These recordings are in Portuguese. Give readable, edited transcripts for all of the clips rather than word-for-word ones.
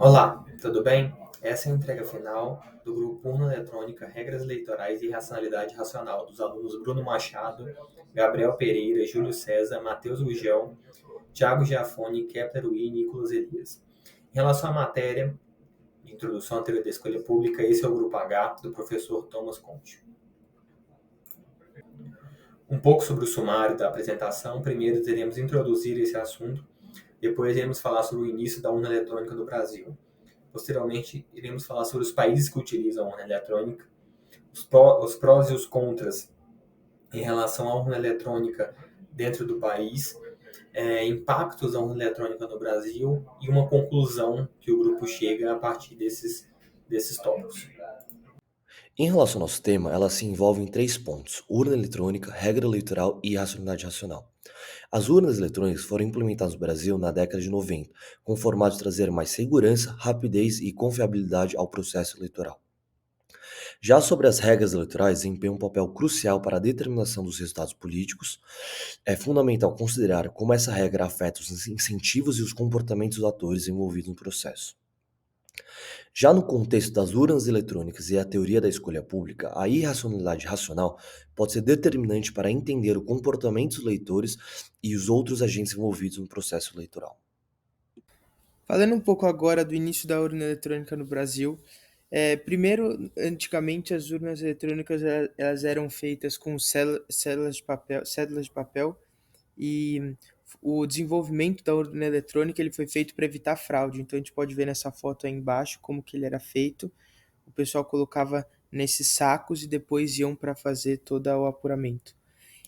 Olá, tudo bem? Essa é a entrega final do grupo Urna Eletrônica, Regras Eleitorais e Racionalidade Racional, dos alunos Bruno Machado, Gabriel Pereira, Júlio César, Matheus Gugel, Thiago Giafone, Kepler Ui e Nicolas Elias. Em relação à matéria de introdução à teoria da escolha pública, esse é o grupo H, do professor Thomas Conte. Um pouco sobre o sumário da apresentação. Primeiro, iremos introduzir esse assunto, depois iremos falar sobre o início da urna eletrônica no Brasil. Posteriormente, iremos falar sobre os países que utilizam a urna eletrônica, os prós e os contras em relação à urna eletrônica dentro do país, impactos da urna eletrônica no Brasil e uma conclusão que o grupo chega a partir desses tópicos. Em relação ao nosso tema, ela se envolve em três pontos: urna eletrônica, regra eleitoral e racionalidade racional. As urnas eletrônicas foram implementadas no Brasil na década de 90, com o formato de trazer mais segurança, rapidez e confiabilidade ao processo eleitoral. Já sobre as regras eleitorais, desempenham um papel crucial para a determinação dos resultados políticos. É fundamental considerar como essa regra afeta os incentivos e os comportamentos dos atores envolvidos no processo. Já no contexto das urnas eletrônicas e a teoria da escolha pública, a irracionalidade racional pode ser determinante para entender o comportamento dos leitores e os outros agentes envolvidos no processo eleitoral. Falando um pouco agora do início da urna eletrônica no Brasil, primeiro, antigamente as urnas eletrônicas elas eram feitas com cédulas de papel e o desenvolvimento da urna eletrônica ele foi feito para evitar fraude. Então a gente pode ver nessa foto aí embaixo como que ele era feito. O pessoal colocava nesses sacos e depois iam para fazer todo o apuramento.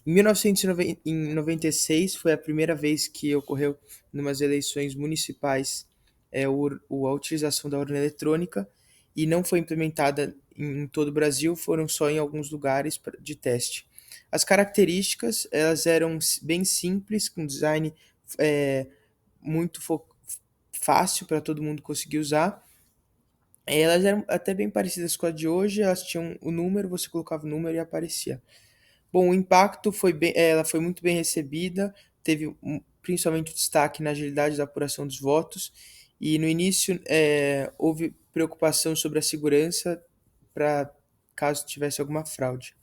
Em 1996 foi a primeira vez que ocorreu numas eleições municipais a utilização da urna eletrônica e não foi implementada em todo o Brasil, foram só em alguns lugares de teste. As características elas eram bem simples, com design é, muito fácil para todo mundo conseguir usar. Elas eram até bem parecidas com a de hoje, elas tinham o número, você colocava o número e aparecia. Bom, o impacto ela foi muito bem recebida, teve principalmente destaque na agilidade da apuração dos votos, e no início houve preocupação sobre a segurança para caso tivesse alguma fraude.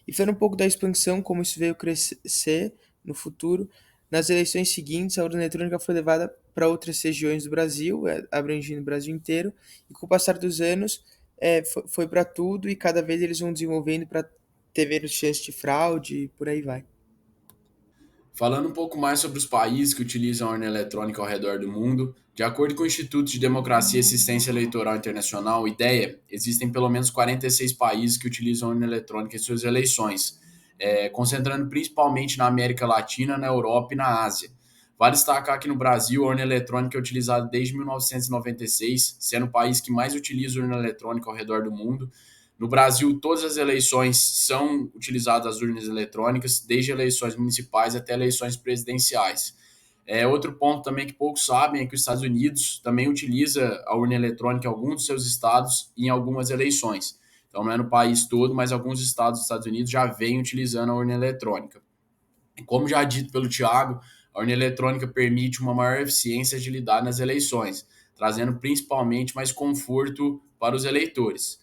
E foi um pouco da expansão, como isso veio crescer no futuro. Nas eleições seguintes, a urna eletrônica foi levada para outras regiões do Brasil, abrangindo o Brasil inteiro, e com o passar dos anos foi para tudo, e cada vez eles vão desenvolvendo para ter menos chance de fraude e por aí vai. Falando um pouco mais sobre os países que utilizam a urna eletrônica ao redor do mundo, de acordo com o Instituto de Democracia e Assistência Eleitoral Internacional, IDEA, existem pelo menos 46 países que utilizam a urna eletrônica em suas eleições, concentrando principalmente na América Latina, na Europa e na Ásia. Vale destacar que no Brasil a urna eletrônica é utilizada desde 1996, sendo o país que mais utiliza a urna eletrônica ao redor do mundo. No Brasil, todas as eleições são utilizadas as urnas eletrônicas, desde eleições municipais até eleições presidenciais. Outro ponto também que poucos sabem é que os Estados Unidos também utiliza a urna eletrônica em alguns dos seus estados e em algumas eleições. Então, não é no país todo, mas alguns estados dos Estados Unidos já vêm utilizando a urna eletrônica. E como já dito pelo Tiago, a urna eletrônica permite uma maior eficiência e agilidade nas eleições, trazendo principalmente mais conforto para os eleitores.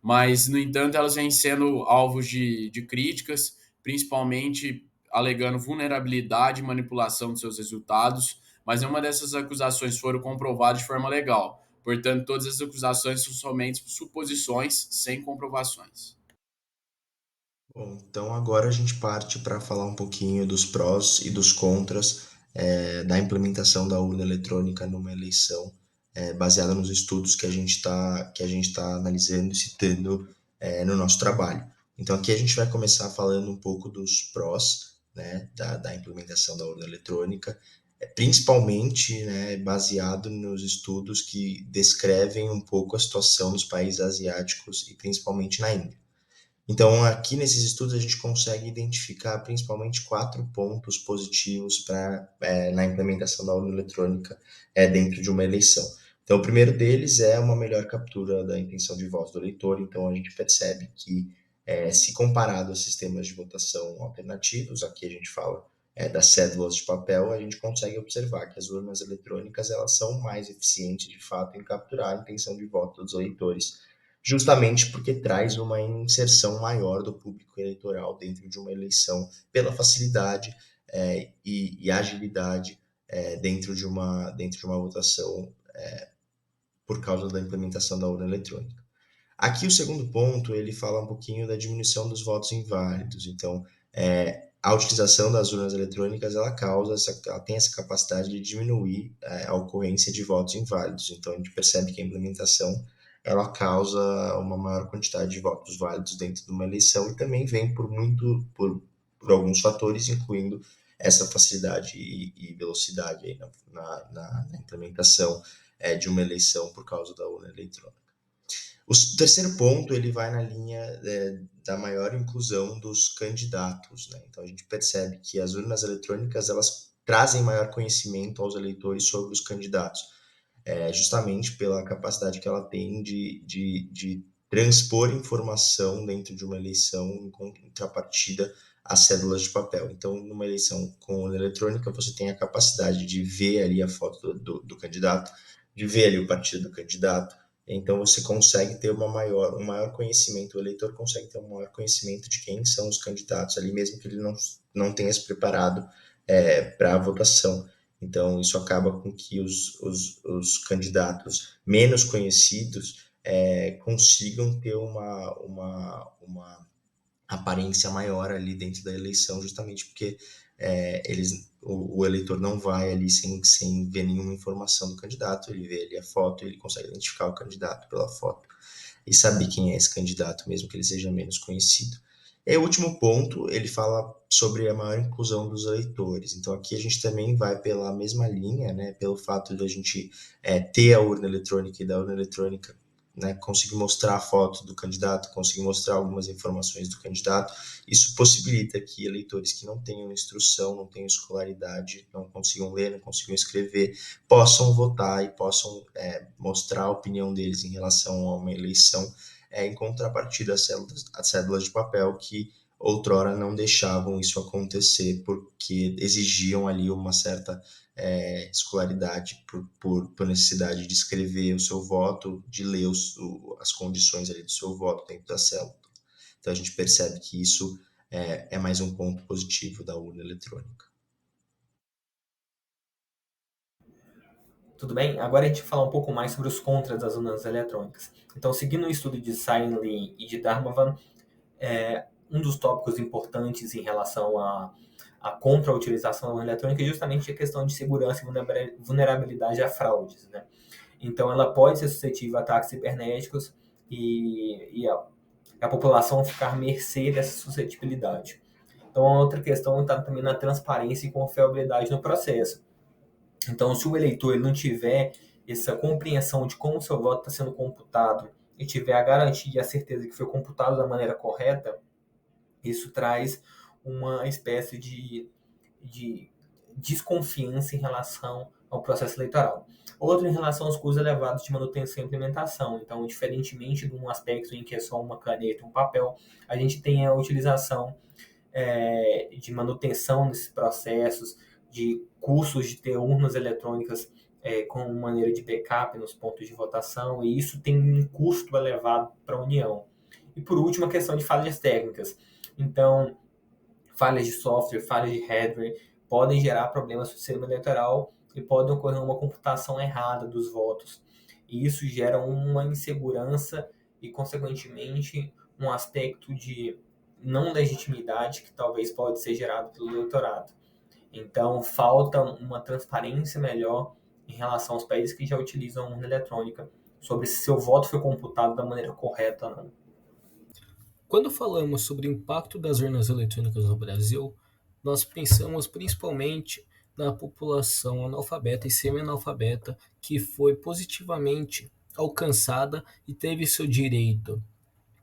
Mas, no entanto, elas vêm sendo alvos de críticas, principalmente alegando vulnerabilidade e manipulação de seus resultados, mas nenhuma dessas acusações foram comprovadas de forma legal. Portanto, todas as acusações são somente suposições sem comprovações. Bom, então agora a gente parte para falar um pouquinho dos prós e dos contras da implementação da urna eletrônica numa eleição, baseada nos estudos que a gente tá analisando e citando no nosso trabalho. Então aqui a gente vai começar falando um pouco dos prós, né, da implementação da urna eletrônica, principalmente, né, baseado nos estudos que descrevem um pouco a situação nos países asiáticos e principalmente na Índia. Então, aqui nesses estudos, a gente consegue identificar principalmente quatro pontos positivos na implementação da urna eletrônica dentro de uma eleição. Então, o primeiro deles é uma melhor captura da intenção de voto do eleitor. Então, a gente percebe que, se comparado a sistemas de votação alternativos, aqui a gente fala das cédulas de papel, a gente consegue observar que as urnas eletrônicas elas são mais eficientes, de fato, em capturar a intenção de voto dos eleitores, justamente porque traz uma inserção maior do público eleitoral dentro de uma eleição, pela facilidade e agilidade dentro de uma votação por causa da implementação da urna eletrônica. Aqui o segundo ponto, ele fala um pouquinho da diminuição dos votos inválidos. Então, a utilização das urnas eletrônicas, ela tem essa capacidade de diminuir a ocorrência de votos inválidos. Então, a gente percebe que a implementação, ela causa uma maior quantidade de votos válidos dentro de uma eleição e também vem por alguns fatores, incluindo essa facilidade e velocidade aí na implementação de uma eleição por causa da urna eletrônica. O terceiro ponto, ele vai na linha da maior inclusão dos candidatos, né? Então, a gente percebe que as urnas eletrônicas, elas trazem maior conhecimento aos eleitores sobre os candidatos, justamente pela capacidade que ela tem de transpor informação dentro de uma eleição em contrapartida às cédulas de papel. Então, numa eleição com urna eletrônica, você tem a capacidade de ver ali a foto do candidato, de ver ali o partido do candidato. Então, você consegue ter um maior conhecimento, o eleitor consegue ter um maior conhecimento de quem são os candidatos ali, mesmo que ele não tenha se preparado para a votação. Então, isso acaba com que os candidatos menos conhecidos consigam ter uma aparência maior ali dentro da eleição, justamente porque o eleitor não vai ali sem ver nenhuma informação do candidato, ele vê ali a foto, ele consegue identificar o candidato pela foto e saber quem é esse candidato, mesmo que ele seja menos conhecido. E o último ponto, ele fala sobre a maior inclusão dos eleitores. Então, aqui a gente também vai pela mesma linha, né, pelo fato de a gente ter a urna eletrônica e da urna eletrônica, né, conseguir mostrar a foto do candidato, conseguir mostrar algumas informações do candidato. Isso possibilita que eleitores que não tenham instrução, não tenham escolaridade, não consigam ler, não consigam escrever, possam votar e possam mostrar a opinião deles em relação a uma eleição, em contrapartida às cédulas de papel que outrora não deixavam isso acontecer porque exigiam ali uma certa escolaridade por necessidade de escrever o seu voto, de ler as condições ali do seu voto dentro da célula. Então a gente percebe que isso é mais um ponto positivo da urna eletrônica. Tudo bem? Agora a gente vai falar um pouco mais sobre os contras das urnas eletrônicas. Então, seguindo o estudo de Sainley e de Darmavan, um dos tópicos importantes em relação à contra a utilização da urna eletrônica é justamente a questão de segurança e vulnerabilidade a fraudes, né? Então, ela pode ser suscetível a ataques cibernéticos e a população ficar à mercê dessa suscetibilidade. Então, a outra questão está também na transparência e confiabilidade no processo. Então, se o eleitor ele não tiver essa compreensão de como o seu voto está sendo computado e tiver a garantia e a certeza que foi computado da maneira correta, isso traz uma espécie de desconfiança em relação ao processo eleitoral. Outro em relação aos custos elevados de manutenção e implementação. Então, diferentemente de um aspecto em que é só uma caneta e um papel, a gente tem a utilização de manutenção desses processos, de custos de ter urnas eletrônicas com maneira de backup nos pontos de votação, e isso tem um custo elevado para a União. E por último, a questão de falhas técnicas. Então, falhas de software, falhas de hardware podem gerar problemas no sistema eleitoral e podem ocorrer uma computação errada dos votos. E isso gera uma insegurança e, consequentemente, um aspecto de não legitimidade que talvez pode ser gerado pelo eleitorado. Então, falta uma transparência melhor em relação aos países que já utilizam a urna eletrônica sobre se seu voto foi computado da maneira correta ou não. Quando falamos sobre o impacto das urnas eletrônicas no Brasil, nós pensamos principalmente na população analfabeta e semi-analfabeta que foi positivamente alcançada e teve seu direito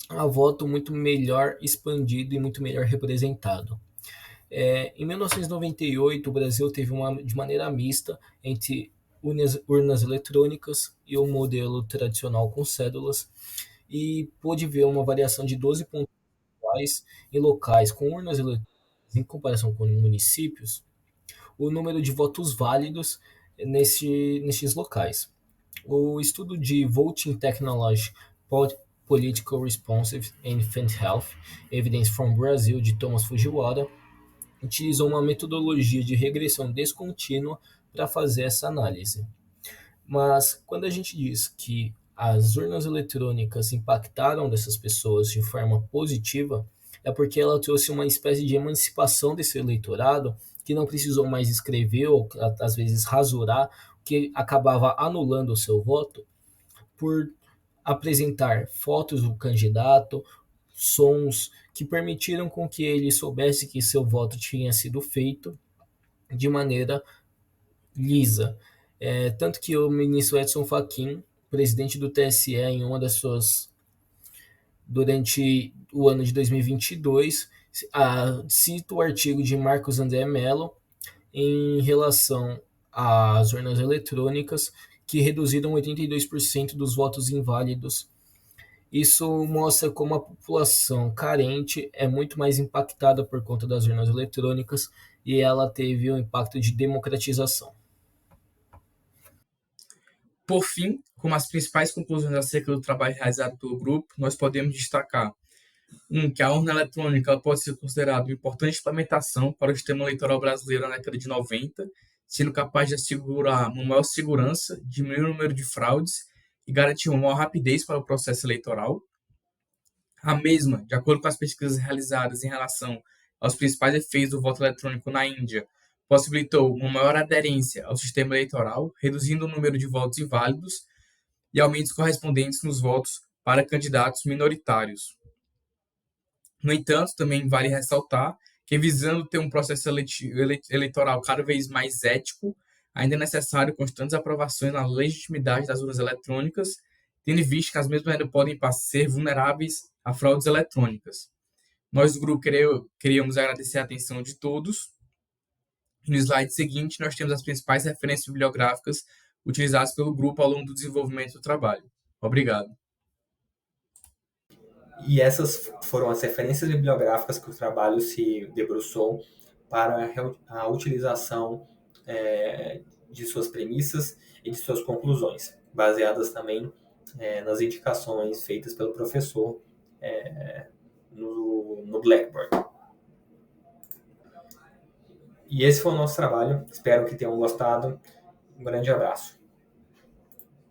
a voto muito melhor expandido e muito melhor representado. Em 1998, o Brasil teve de maneira mista entre urnas eletrônicas e o modelo tradicional com cédulas, e pôde ver uma variação de 12 pontos em locais com urnas eletrônicas em comparação com municípios, o número de votos válidos nestes locais. O estudo de Voting Technology, Political Responsive and Infant Health, Evidence from Brazil, de Thomas Fujiwara, utilizou uma metodologia de regressão descontínua para fazer essa análise. Mas quando a gente diz que as urnas eletrônicas impactaram dessas pessoas de forma positiva, é porque ela trouxe uma espécie de emancipação desse eleitorado que não precisou mais escrever ou às vezes rasurar, que acabava anulando o seu voto por apresentar fotos do candidato, sons que permitiram com que ele soubesse que seu voto tinha sido feito de maneira lisa. Tanto que o ministro Edson Fachin, presidente do TSE, em uma das suas durante o ano de 2022, cita o artigo de Marcos André Mello em relação às urnas eletrônicas, que reduziram 82% dos votos inválidos. Isso mostra como a população carente é muito mais impactada por conta das urnas eletrônicas e ela teve um impacto de democratização. Por fim, como as principais conclusões acerca do trabalho realizado pelo grupo, nós podemos destacar: 1. Que a urna eletrônica pode ser considerada uma importante implementação para o sistema eleitoral brasileiro na década de 90, sendo capaz de assegurar uma maior segurança, diminuir o número de fraudes e garantir uma maior rapidez para o processo eleitoral. A mesma, de acordo com as pesquisas realizadas em relação aos principais efeitos do voto eletrônico na Índia, possibilitou uma maior aderência ao sistema eleitoral, reduzindo o número de votos inválidos e aumentos correspondentes nos votos para candidatos minoritários. No entanto, também vale ressaltar que, visando ter um processo eleitoral cada vez mais ético, ainda é necessário constantes aprovações na legitimidade das urnas eletrônicas, tendo em vista que as mesmas ainda podem ser vulneráveis a fraudes eletrônicas. Nós do grupo queríamos agradecer a atenção de todos. No slide seguinte, nós temos as principais referências bibliográficas utilizadas pelo grupo ao longo do desenvolvimento do trabalho. Obrigado. E essas foram as referências bibliográficas que o trabalho se debruçou para a utilização de suas premissas e de suas conclusões, baseadas também nas indicações feitas pelo professor no Blackboard. E esse foi o nosso trabalho. Espero que tenham gostado. Um grande abraço.